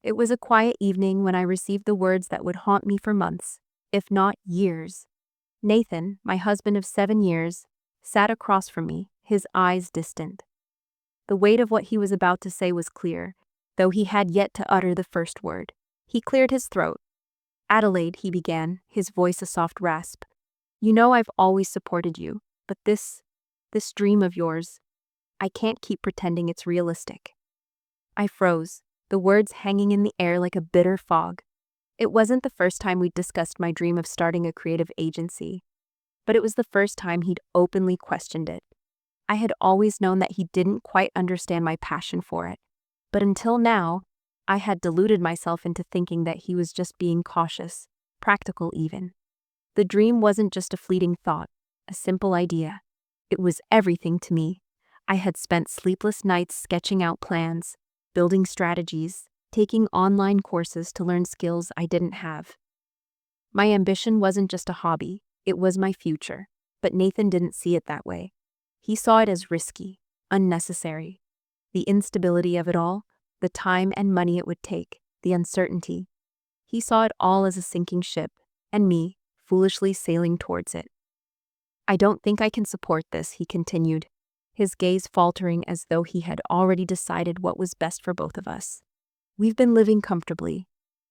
It was a quiet evening when I received the words that would haunt me for months, if not years. Nathan, my husband of 7 years, sat across from me, his eyes distant. The weight of what he was about to say was clear, though he had yet to utter the first word. He cleared his throat. "Adelaide," he began, his voice a soft rasp. "You know I've always supported you, but this dream of yours, I can't keep pretending it's realistic." I froze, the words hanging in the air like a bitter fog. It wasn't the first time we'd discussed my dream of starting a creative agency, but it was the first time he'd openly questioned it. I had always known that he didn't quite understand my passion for it, but until now, I had deluded myself into thinking that he was just being cautious, practical even. The dream wasn't just a fleeting thought, a simple idea. It was everything to me. I had spent sleepless nights sketching out plans, building strategies, taking online courses to learn skills I didn't have. My ambition wasn't just a hobby, it was my future, but Nathan didn't see it that way. He saw it as risky, unnecessary. The instability of it all, the time and money it would take, the uncertainty. He saw it all as a sinking ship, and me, foolishly sailing towards it. "I don't think I can support this," he continued, his gaze faltering as though he had already decided what was best for both of us. "We've been living comfortably.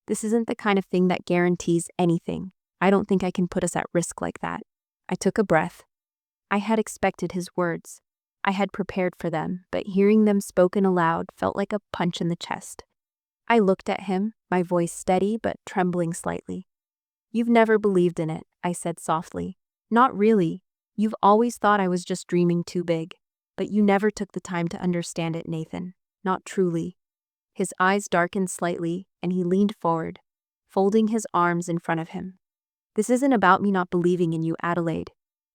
This isn't the kind of thing that guarantees anything. I don't think I can put us at risk like that." I took a breath. I had expected his words. I had prepared for them, but hearing them spoken aloud felt like a punch in the chest. I looked at him, my voice steady but trembling slightly. "You've never believed in it," I said softly. "Not really. You've always thought I was just dreaming too big. But you never took the time to understand it, Nathan. Not truly." His eyes darkened slightly, and he leaned forward, folding his arms in front of him. "This isn't about me not believing in you, Adelaide.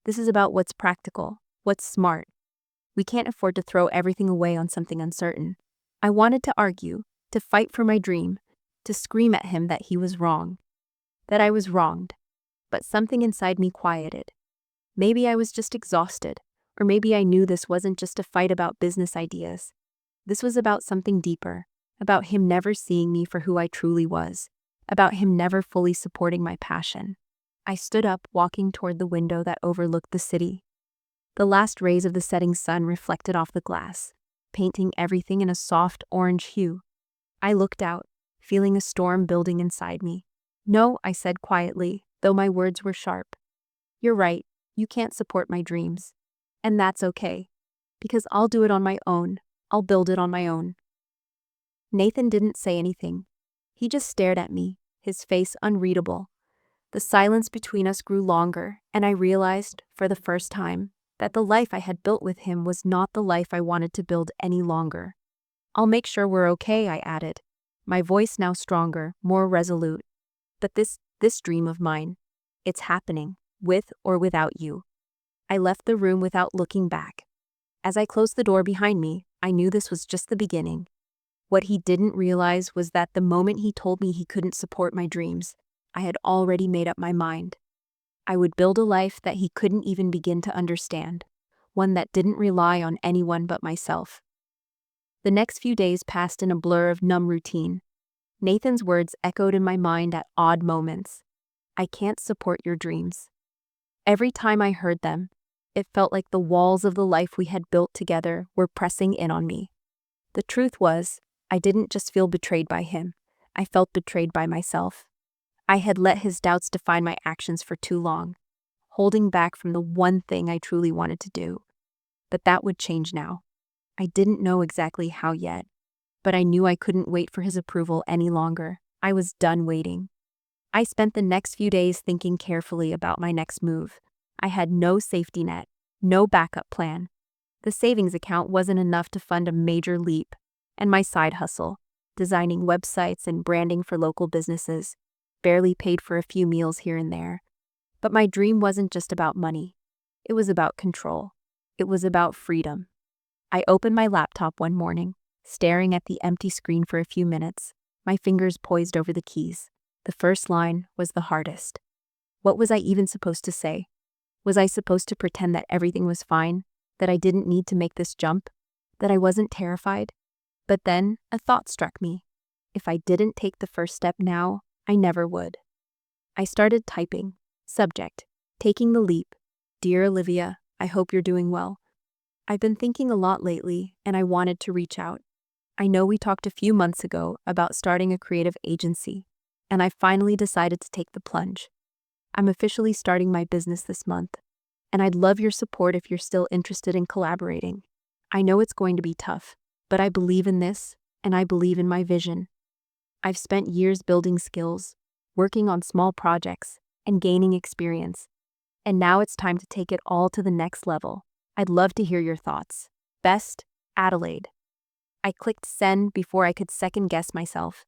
This is about what's practical, what's smart. We can't afford to throw everything away on something uncertain." I wanted to argue, to fight for my dream, to scream at him that he was wrong, that I was wronged, but something inside me quieted. Maybe I was just exhausted, or maybe I knew this wasn't just a fight about business ideas. This was about something deeper, about him never seeing me for who I truly was, about him never fully supporting my passion. I stood up, walking toward the window that overlooked the city. The last rays of the setting sun reflected off the glass, painting everything in a soft orange hue. I looked out, feeling a storm building inside me. "No," I said quietly, though my words were sharp. "You're right, you can't support my dreams. And that's okay, because I'll do it on my own. I'll build it on my own." Nathan didn't say anything. He just stared at me, his face unreadable. The silence between us grew longer, and I realized, for the first time, that the life I had built with him was not the life I wanted to build any longer. "I'll make sure we're okay," I added, my voice now stronger, more resolute. "But this dream of mine, it's happening, with or without you." I left the room without looking back. As I closed the door behind me, I knew this was just the beginning. What he didn't realize was that the moment he told me he couldn't support my dreams, I had already made up my mind. I would build a life that he couldn't even begin to understand, one that didn't rely on anyone but myself. The next few days passed in a blur of numb routine. Nathan's words echoed in my mind at odd moments. "I can't support your dreams." Every time I heard them, it felt like the walls of the life we had built together were pressing in on me. The truth was, I didn't just feel betrayed by him, I felt betrayed by myself. I had let his doubts define my actions for too long, holding back from the one thing I truly wanted to do. But that would change now. I didn't know exactly how yet, but I knew I couldn't wait for his approval any longer. I was done waiting. I spent the next few days thinking carefully about my next move. I had no safety net, no backup plan. The savings account wasn't enough to fund a major leap, and my side hustle, designing websites and branding for local businesses, barely paid for a few meals here and there. But my dream wasn't just about money. It was about control. It was about freedom. I opened my laptop one morning, staring at the empty screen for a few minutes, my fingers poised over the keys. The first line was the hardest. What was I even supposed to say? Was I supposed to pretend that everything was fine, that I didn't need to make this jump, that I wasn't terrified? But then a thought struck me. If I didn't take the first step now, I never would. I started typing. Subject: taking the leap. Dear Olivia, I hope you're doing well. I've been thinking a lot lately, and I wanted to reach out. I know we talked a few months ago about starting a creative agency, and I finally decided to take the plunge. I'm officially starting my business this month, and I'd love your support if you're still interested in collaborating. I know it's going to be tough, but I believe in this, and I believe in my vision. I've spent years building skills, working on small projects, and gaining experience. And now it's time to take it all to the next level. I'd love to hear your thoughts. Best, Adelaide. I clicked send before I could second guess myself.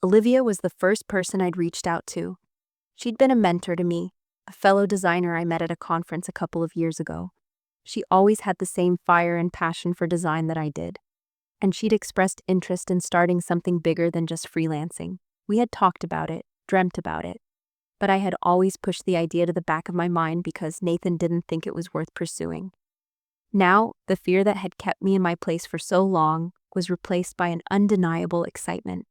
Olivia was the first person I'd reached out to. She'd been a mentor to me, a fellow designer I met at a conference a couple of years ago. She always had the same fire and passion for design that I did. And she'd expressed interest in starting something bigger than just freelancing. We had talked about it, dreamt about it. But I had always pushed the idea to the back of my mind because Nathan didn't think it was worth pursuing. Now, the fear that had kept me in my place for so long was replaced by an undeniable excitement.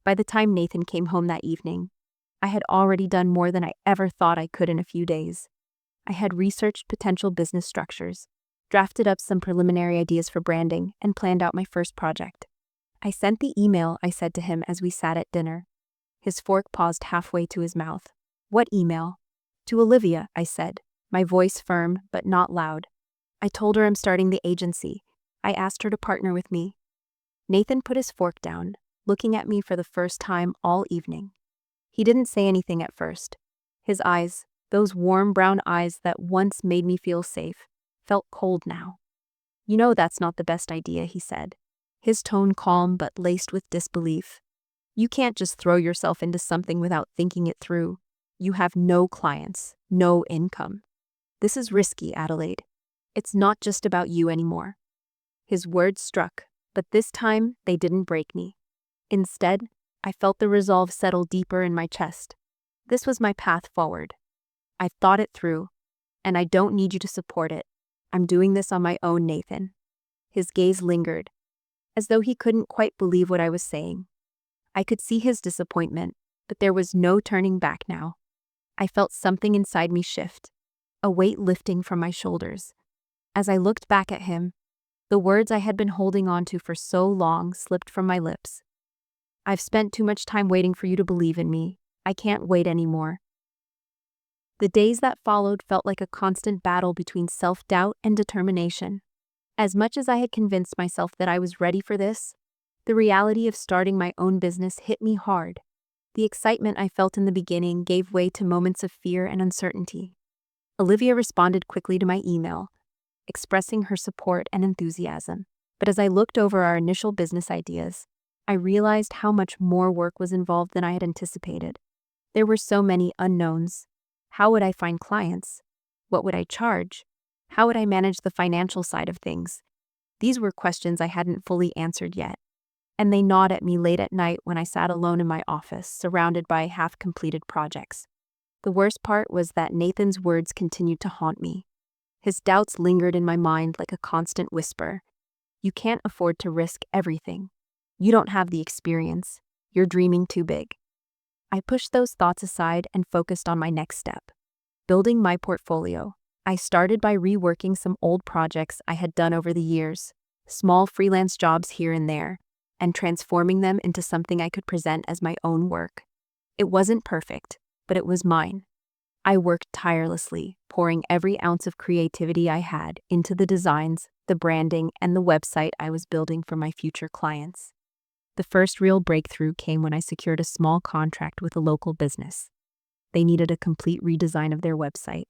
By the time Nathan came home that evening, I had already done more than I ever thought I could in a few days. I had researched potential business structures, drafted up some preliminary ideas for branding, and planned out my first project. I sent the email I said to him as we sat at dinner. His fork paused halfway to his mouth. What email? To Olivia, I said, my voice firm but not loud. I told her I'm starting the agency. I asked her to partner with me. Nathan put his fork down, looking at me for the first time all evening. He didn't say anything at first. His eyes, those warm brown eyes that once made me feel safe, felt cold now. You know that's not the best idea, he said, his tone calm but laced with disbelief. You can't just throw yourself into something without thinking it through. You have no clients, no income. This is risky, Adelaide. It's not just about you anymore. His words struck, but this time they didn't break me. Instead, I felt the resolve settle deeper in my chest. This was my path forward. I've thought it through, and I don't need you to support it. I'm doing this on my own, Nathan. His gaze lingered, as though he couldn't quite believe what I was saying. I could see his disappointment, but there was no turning back now. I felt something inside me shift, a weight lifting from my shoulders. As I looked back at him, the words I had been holding on to for so long slipped from my lips. I've spent too much time waiting for you to believe in me. I can't wait anymore. The days that followed felt like a constant battle between self-doubt and determination. As much as I had convinced myself that I was ready for this, the reality of starting my own business hit me hard. The excitement I felt in the beginning gave way to moments of fear and uncertainty. Olivia responded quickly to my email, expressing her support and enthusiasm. But as I looked over our initial business ideas, I realized how much more work was involved than I had anticipated. There were so many unknowns. How would I find clients? What would I charge? How would I manage the financial side of things? These were questions I hadn't fully answered yet, and they gnawed at me late at night when I sat alone in my office, surrounded by half-completed projects. The worst part was that Nathan's words continued to haunt me. His doubts lingered in my mind like a constant whisper. You can't afford to risk everything. You don't have the experience. You're dreaming too big. I pushed those thoughts aside and focused on my next step, building my portfolio. I started by reworking some old projects I had done over the years, small freelance jobs here and there, and transforming them into something I could present as my own work. It wasn't perfect, but it was mine. I worked tirelessly, pouring every ounce of creativity I had into the designs, the branding, and the website I was building for my future clients. The first real breakthrough came when I secured a small contract with a local business. They needed a complete redesign of their website,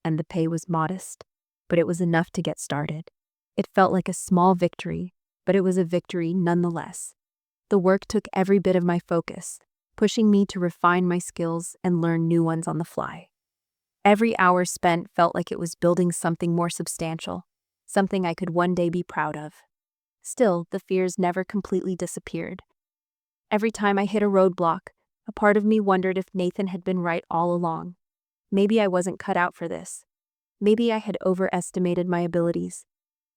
and the pay was modest, but it was enough to get started. It felt like a small victory, but it was a victory nonetheless. The work took every bit of my focus, pushing me to refine my skills and learn new ones on the fly. Every hour spent felt like it was building something more substantial, something I could one day be proud of. Still, the fears never completely disappeared. Every time I hit a roadblock, a part of me wondered if Nathan had been right all along. Maybe I wasn't cut out for this. Maybe I had overestimated my abilities.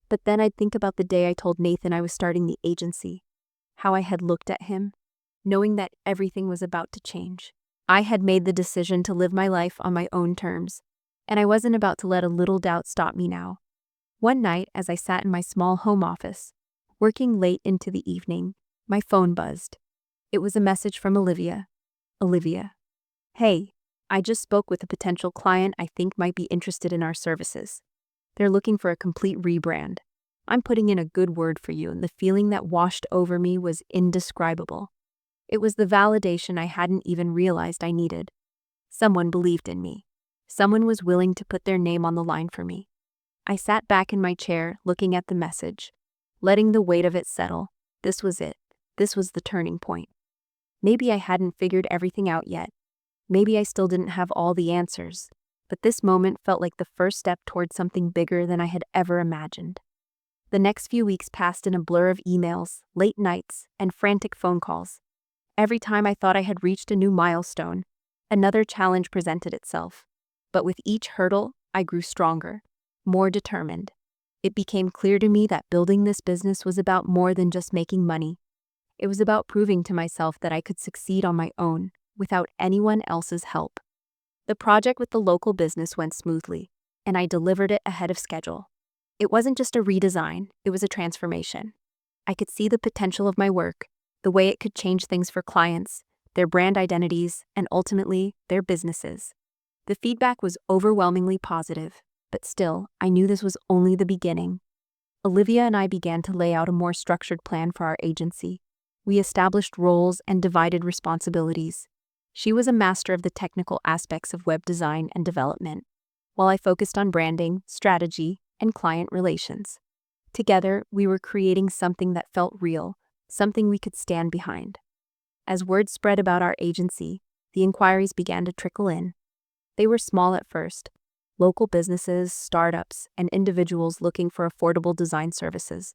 But then I'd think about the day I told Nathan I was starting the agency, how I had looked at him, knowing that everything was about to change. I had made the decision to live my life on my own terms, and I wasn't about to let a little doubt stop me now. One night, as I sat in my small home office, working late into the evening, my phone buzzed. It was a message from Olivia. Olivia. Hey, I just spoke with a potential client I think might be interested in our services. They're looking for a complete rebrand. I'm putting in a good word for you, and the feeling that washed over me was indescribable. It was the validation I hadn't even realized I needed. Someone believed in me. Someone was willing to put their name on the line for me. I sat back in my chair, looking at the message, letting the weight of it settle. This was it. This was the turning point. Maybe I hadn't figured everything out yet. Maybe I still didn't have all the answers, but this moment felt like the first step toward something bigger than I had ever imagined. The next few weeks passed in a blur of emails, late nights, and frantic phone calls. Every time I thought I had reached a new milestone, another challenge presented itself. But with each hurdle, I grew stronger, more determined. It became clear to me that building this business was about more than just making money. It was about proving to myself that I could succeed on my own, without anyone else's help. The project with the local business went smoothly, and I delivered it ahead of schedule. It wasn't just a redesign, it was a transformation. I could see the potential of my work, the way it could change things for clients, their brand identities, and ultimately, their businesses. The feedback was overwhelmingly positive, but still, I knew this was only the beginning. Olivia and I began to lay out a more structured plan for our agency. We established roles and divided responsibilities. She was a master of the technical aspects of web design and development, while I focused on branding, strategy, and client relations. Together, we were creating something that felt real, something we could stand behind. As word spread about our agency, the inquiries began to trickle in. They were small at first, local businesses, startups, and individuals looking for affordable design services.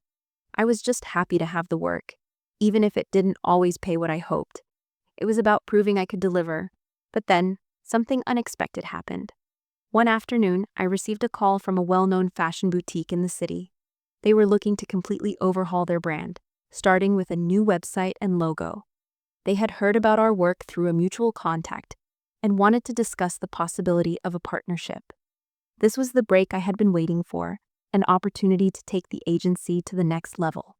I was just happy to have the work, even if it didn't always pay what I hoped. It was about proving I could deliver. But then, something unexpected happened. One afternoon, I received a call from a well-known fashion boutique in the city. They were looking to completely overhaul their brand, starting with a new website and logo. They had heard about our work through a mutual contact and wanted to discuss the possibility of a partnership. This was the break I had been waiting for, an opportunity to take the agency to the next level.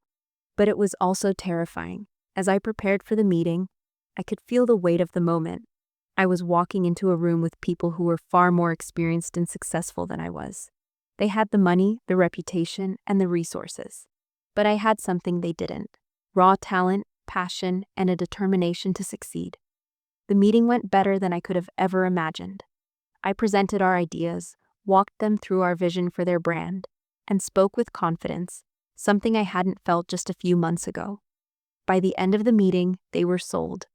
But it was also terrifying. As I prepared for the meeting, I could feel the weight of the moment. I was walking into a room with people who were far more experienced and successful than I was. They had the money, the reputation, and the resources. But I had something they didn't: raw talent, passion, and a determination to succeed. The meeting went better than I could have ever imagined. I presented our ideas, walked them through our vision for their brand, and spoke with confidence, something I hadn't felt just a few months ago. By the end of the meeting, they were sold.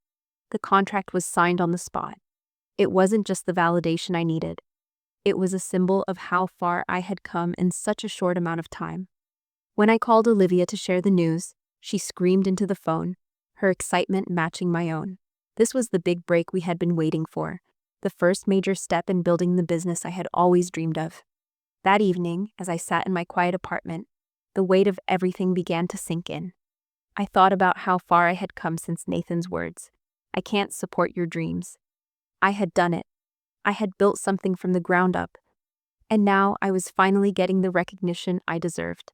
The contract was signed on the spot. It wasn't just the validation I needed. It was a symbol of how far I had come in such a short amount of time. When I called Olivia to share the news, she screamed into the phone, her excitement matching my own. This was the big break we had been waiting for, the first major step in building the business I had always dreamed of. That evening, as I sat in my quiet apartment, the weight of everything began to sink in. I thought about how far I had come since Nathan's words. I can't support your dreams. I had done it. I had built something from the ground up. And now I was finally getting the recognition I deserved.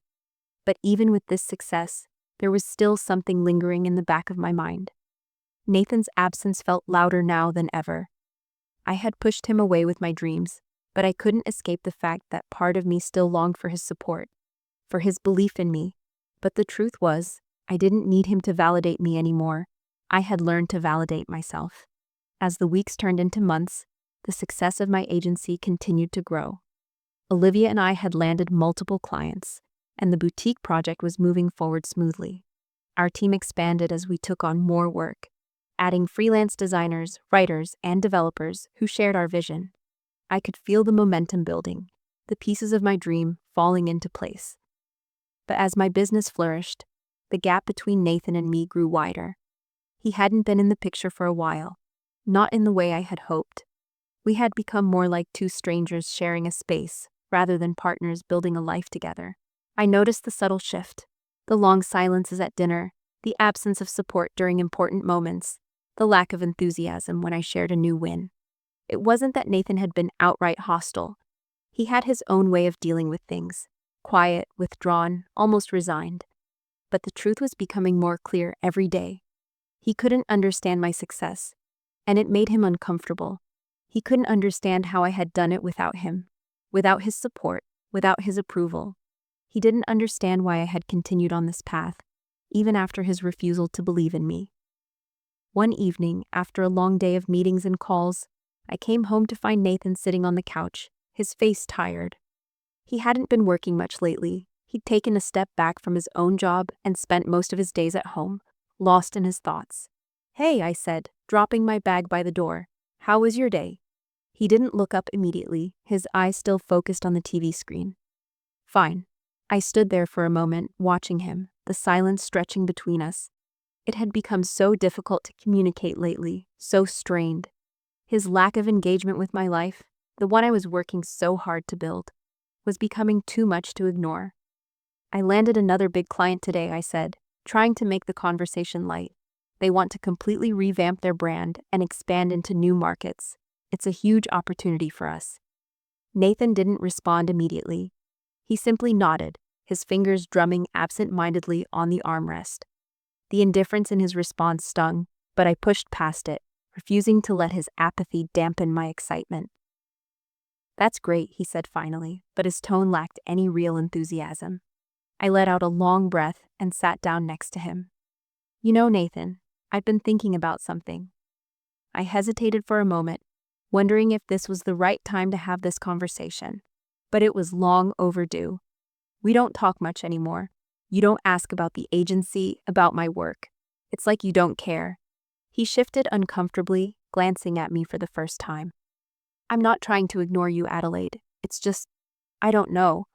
But even with this success, there was still something lingering in the back of my mind. Nathan's absence felt louder now than ever. I had pushed him away with my dreams, but I couldn't escape the fact that part of me still longed for his support, for his belief in me. But the truth was, I didn't need him to validate me anymore. I had learned to validate myself. As the weeks turned into months, the success of my agency continued to grow. Olivia and I had landed multiple clients, and the boutique project was moving forward smoothly. Our team expanded as we took on more work, adding freelance designers, writers, and developers who shared our vision. I could feel the momentum building, the pieces of my dream falling into place. But as my business flourished, the gap between Nathan and me grew wider. He hadn't been in the picture for a while, not in the way I had hoped. We had become more like two strangers sharing a space, rather than partners building a life together. I noticed the subtle shift: the long silences at dinner, the absence of support during important moments, the lack of enthusiasm when I shared a new win. It wasn't that Nathan had been outright hostile. He had his own way of dealing with things, quiet, withdrawn, almost resigned. But the truth was becoming more clear every day. He couldn't understand my success, and it made him uncomfortable. He couldn't understand how I had done it without him, without his support, without his approval. He didn't understand why I had continued on this path, even after his refusal to believe in me. One evening, after a long day of meetings and calls, I came home to find Nathan sitting on the couch, his face tired. He hadn't been working much lately. He'd taken a step back from his own job and spent most of his days at home, lost in his thoughts. "Hey," I said, dropping my bag by the door. "How was your day?" He didn't look up immediately, his eyes still focused on the TV screen. "Fine." I stood there for a moment, watching him, the silence stretching between us. It had become so difficult to communicate lately, so strained. His lack of engagement with my life, the one I was working so hard to build, was becoming too much to ignore. "I landed another big client today," I said, trying to make the conversation light. "They want to completely revamp their brand and expand into new markets. It's a huge opportunity for us." Nathan didn't respond immediately. He simply nodded, his fingers drumming absent-mindedly on the armrest. The indifference in his response stung, but I pushed past it, refusing to let his apathy dampen my excitement. "That's great," he said finally, but his tone lacked any real enthusiasm. I let out a long breath and sat down next to him. "You know, Nathan, I've been thinking about something." I hesitated for a moment, wondering if this was the right time to have this conversation. But it was long overdue. "We don't talk much anymore. You don't ask about the agency, about my work. It's like you don't care." He shifted uncomfortably, glancing at me for the first time. "I'm not trying to ignore you, Adelaide. It's just, I don't know.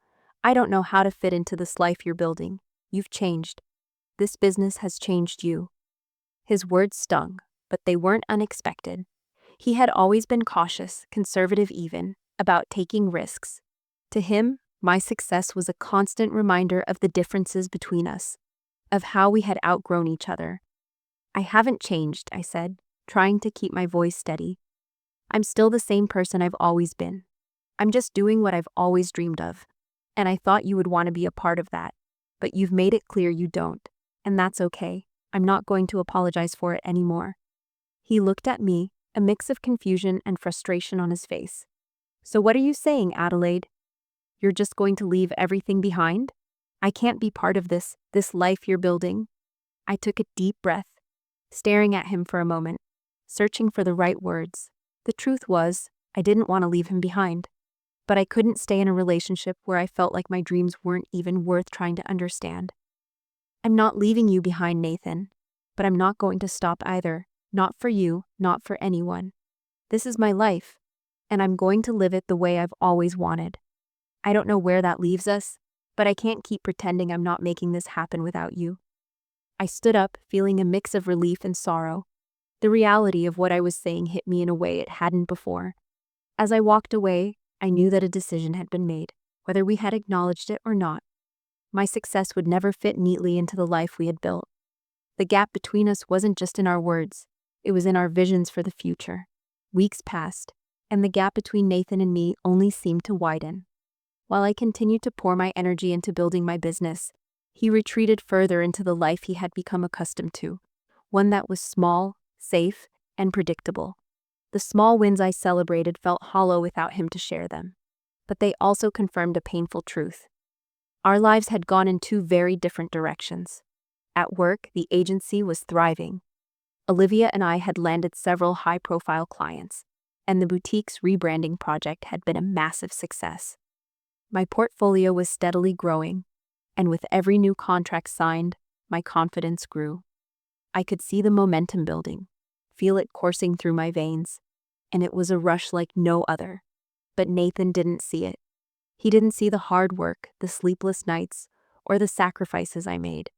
I don't know how to fit into this life you're building. You've changed. This business has changed you." His words stung, but they weren't unexpected. He had always been cautious, conservative even, about taking risks. To him, my success was a constant reminder of the differences between us, of how we had outgrown each other. "I haven't changed," I said, trying to keep my voice steady. "I'm still the same person I've always been. I'm just doing what I've always dreamed of. And I thought you would want to be a part of that. But you've made it clear you don't. And that's okay. I'm not going to apologize for it anymore." He looked at me, a mix of confusion and frustration on his face. "So what are you saying, Adelaide? You're just going to leave everything behind? I can't be part of this life you're building." I took a deep breath, staring at him for a moment, searching for the right words. The truth was, I didn't want to leave him behind. But I couldn't stay in a relationship where I felt like my dreams weren't even worth trying to understand. "I'm not leaving you behind, Nathan. But I'm not going to stop either. Not for you, not for anyone. This is my life, and I'm going to live it the way I've always wanted. I don't know where that leaves us, but I can't keep pretending I'm not making this happen without you." I stood up, feeling a mix of relief and sorrow. The reality of what I was saying hit me in a way it hadn't before. As I walked away, I knew that a decision had been made, whether we had acknowledged it or not. My success would never fit neatly into the life we had built. The gap between us wasn't just in our words, it was in our visions for the future. Weeks passed, and the gap between Nathan and me only seemed to widen. While I continued to pour my energy into building my business, he retreated further into the life he had become accustomed to, one that was small, safe, and predictable. The small wins I celebrated felt hollow without him to share them. But they also confirmed a painful truth. Our lives had gone in two very different directions. At work, the agency was thriving. Olivia and I had landed several high-profile clients, and the boutique's rebranding project had been a massive success. My portfolio was steadily growing, and with every new contract signed, my confidence grew. I could see the momentum building, feel it coursing through my veins, and it was a rush like no other. But Nathan didn't see it. He didn't see the hard work, the sleepless nights, or the sacrifices I made.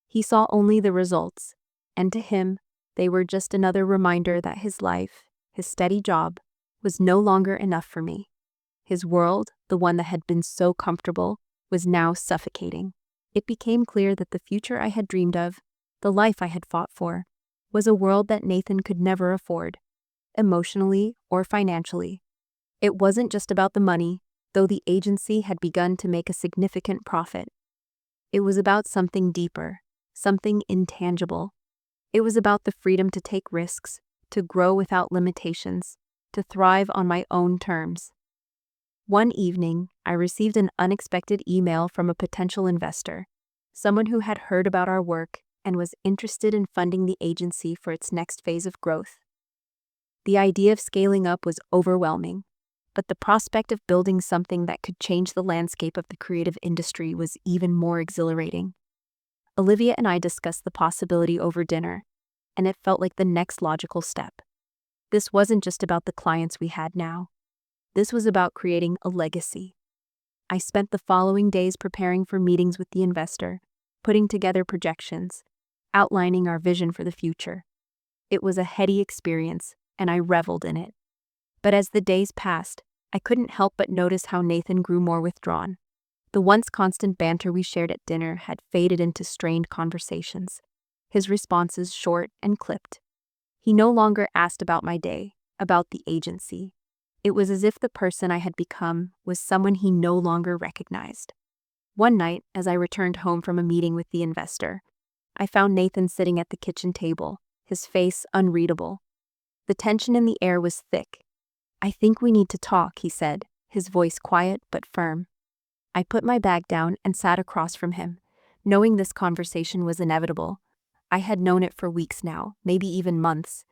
He saw only the results, and to him, they were just another reminder that his life, his steady job, was no longer enough for me. His world, the one that had been so comfortable, was now suffocating. It became clear that the future I had dreamed of, the life I had fought for, was a world that Nathan could never afford, emotionally or financially. It wasn't just about the money, though the agency had begun to make a significant profit. It was about something deeper, something intangible. It was about the freedom to take risks, to grow without limitations, to thrive on my own terms. One evening, I received an unexpected email from a potential investor, someone who had heard about our work and was interested in funding the agency for its next phase of growth. The idea of scaling up was overwhelming, but the prospect of building something that could change the landscape of the creative industry was even more exhilarating. Olivia and I discussed the possibility over dinner, and it felt like the next logical step. This wasn't just about the clients we had now. This was about creating a legacy. I spent the following days preparing for meetings with the investor, putting together projections, outlining our vision for the future. It was a heady experience, and I reveled in it. But as the days passed, I couldn't help but notice how Nathan grew more withdrawn. The once constant banter we shared at dinner had faded into strained conversations, his responses short and clipped. He no longer asked about my day, about the agency. It was as if the person I had become was someone he no longer recognized. One night, as I returned home from a meeting with the investor, I found Nathan sitting at the kitchen table, his face unreadable. The tension in the air was thick. "I think we need to talk," he said, his voice quiet but firm. I put my bag down and sat across from him, knowing this conversation was inevitable. I had known it for weeks now, maybe even months.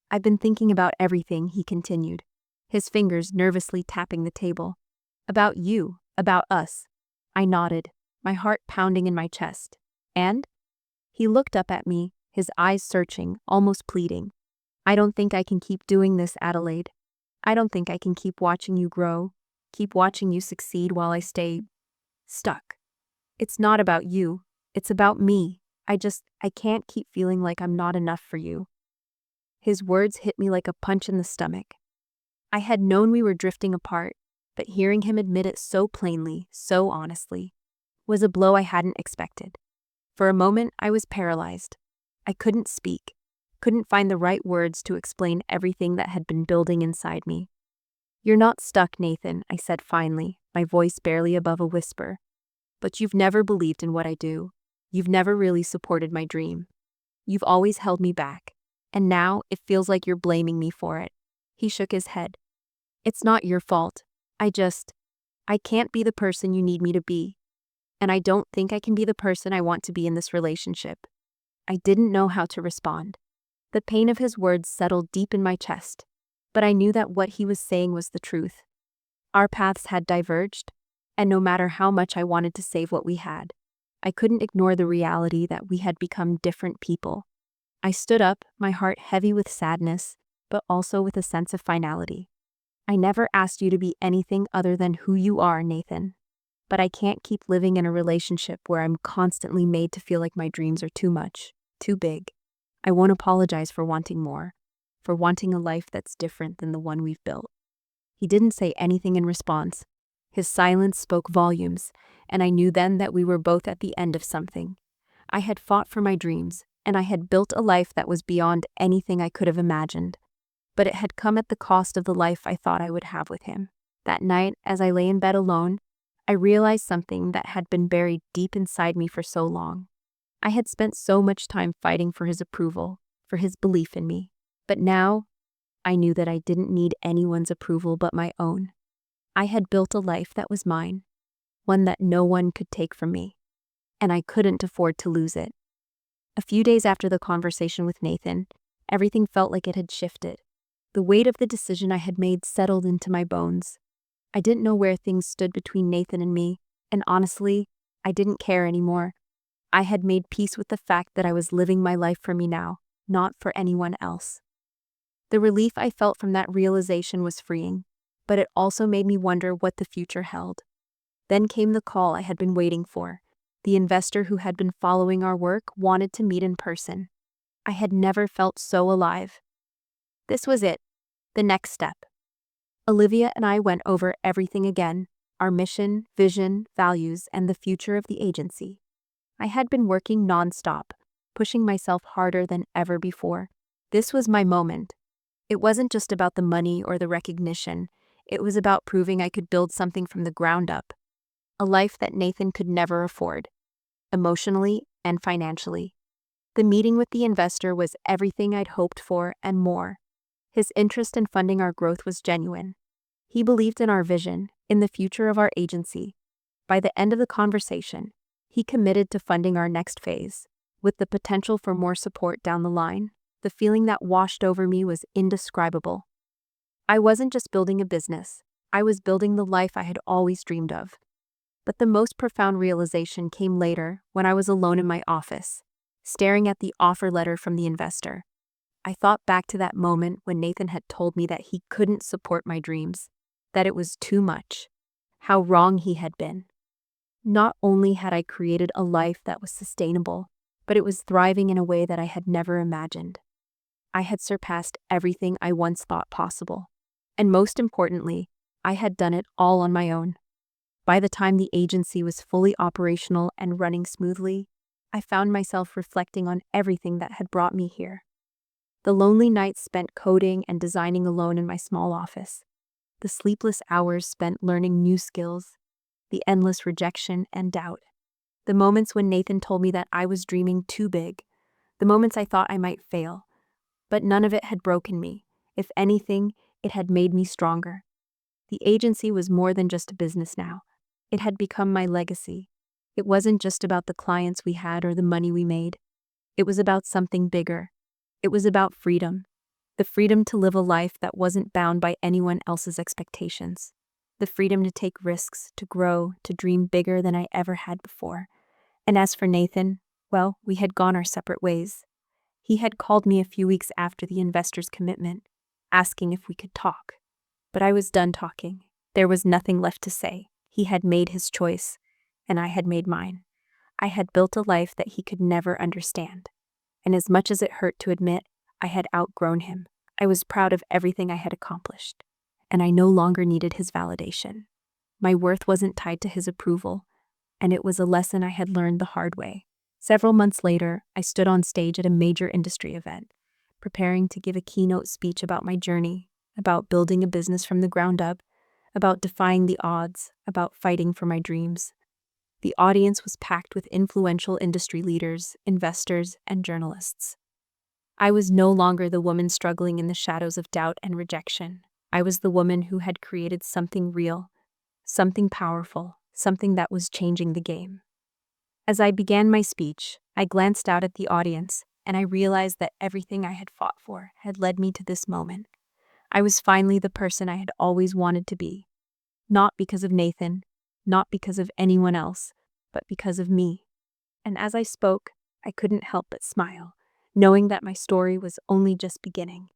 "I've been thinking about everything," he continued, his fingers nervously tapping the table. "About you, about us." I nodded, my heart pounding in my chest. "And?" He looked up at me, his eyes searching, almost pleading. "I don't think I can keep doing this, Adelaide. I don't think I can keep watching you grow, keep watching you succeed while I stay stuck. It's not about you, it's about me. I can't keep feeling like I'm not enough for you." His words hit me like a punch in the stomach. I had known we were drifting apart, but hearing him admit it so plainly, so honestly, was a blow I hadn't expected. For a moment, I was paralyzed. I couldn't speak, couldn't find the right words to explain everything that had been building inside me. "You're not stuck, Nathan," I said finally, my voice barely above a whisper. "But you've never believed in what I do. You've never really supported my dream. You've always held me back. And now it feels like you're blaming me for it." He shook his head. "It's not your fault. I can't be the person you need me to be. And I don't think I can be the person I want to be in this relationship." I didn't know how to respond. The pain of his words settled deep in my chest, but I knew that what he was saying was the truth. Our paths had diverged, and no matter how much I wanted to save what we had, I couldn't ignore the reality that we had become different people. I stood up, my heart heavy with sadness, but also with a sense of finality. "I never asked you to be anything other than who you are, Nathan. But I can't keep living in a relationship where I'm constantly made to feel like my dreams are too much, too big. I won't apologize for wanting more, for wanting a life that's different than the one we've built." He didn't say anything in response. His silence spoke volumes, and I knew then that we were both at the end of something. I had fought for my dreams, and I had built a life that was beyond anything I could have imagined. But it had come at the cost of the life I thought I would have with him. That night, as I lay in bed alone, I realized something that had been buried deep inside me for so long. I had spent so much time fighting for his approval, for his belief in me. But now, I knew that I didn't need anyone's approval but my own. I had built a life that was mine, one that no one could take from me, and I couldn't afford to lose it. A few days after the conversation with Nathan, everything felt like it had shifted. The weight of the decision I had made settled into my bones. I didn't know where things stood between Nathan and me, and honestly, I didn't care anymore. I had made peace with the fact that I was living my life for me now, not for anyone else. The relief I felt from that realization was freeing, but it also made me wonder what the future held. Then came the call I had been waiting for. The investor who had been following our work wanted to meet in person. I had never felt so alive. This was it, the next step. Olivia and I went over everything again, our mission, vision, values, and the future of the agency. I had been working nonstop, pushing myself harder than ever before. This was my moment. It wasn't just about the money or the recognition. It was about proving I could build something from the ground up, a life that Nathan could never afford, emotionally and financially. The meeting with the investor was everything I'd hoped for and more. His interest in funding our growth was genuine. He believed in our vision, in the future of our agency. By the end of the conversation, he committed to funding our next phase, with the potential for more support down the line. The feeling that washed over me was indescribable. I wasn't just building a business, I was building the life I had always dreamed of. But the most profound realization came later, when I was alone in my office, staring at the offer letter from the investor. I thought back to that moment when Nathan had told me that he couldn't support my dreams, that it was too much. How wrong he had been. Not only had I created a life that was sustainable, but it was thriving in a way that I had never imagined. I had surpassed everything I once thought possible. And most importantly, I had done it all on my own. By the time the agency was fully operational and running smoothly, I found myself reflecting on everything that had brought me here. The lonely nights spent coding and designing alone in my small office. The sleepless hours spent learning new skills. The endless rejection and doubt. The moments when Nathan told me that I was dreaming too big. The moments I thought I might fail. But none of it had broken me. If anything, it had made me stronger. The agency was more than just a business now. It had become my legacy. It wasn't just about the clients we had or the money we made. It was about something bigger. It was about freedom. The freedom to live a life that wasn't bound by anyone else's expectations. The freedom to take risks, to grow, to dream bigger than I ever had before. And as for Nathan, well, we had gone our separate ways. He had called me a few weeks after the investor's commitment, asking if we could talk. But I was done talking. There was nothing left to say. He had made his choice, and I had made mine. I had built a life that he could never understand. And as much as it hurt to admit, I had outgrown him. I was proud of everything I had accomplished, and I no longer needed his validation. My worth wasn't tied to his approval, and it was a lesson I had learned the hard way. Several months later, I stood on stage at a major industry event, preparing to give a keynote speech about my journey, about building a business from the ground up, about defying the odds, about fighting for my dreams. The audience was packed with influential industry leaders, investors, and journalists. I was no longer the woman struggling in the shadows of doubt and rejection. I was the woman who had created something real, something powerful, something that was changing the game. As I began my speech, I glanced out at the audience, and I realized that everything I had fought for had led me to this moment. I was finally the person I had always wanted to be. Not because of Nathan, not because of anyone else, but because of me. And as I spoke, I couldn't help but smile, knowing that my story was only just beginning.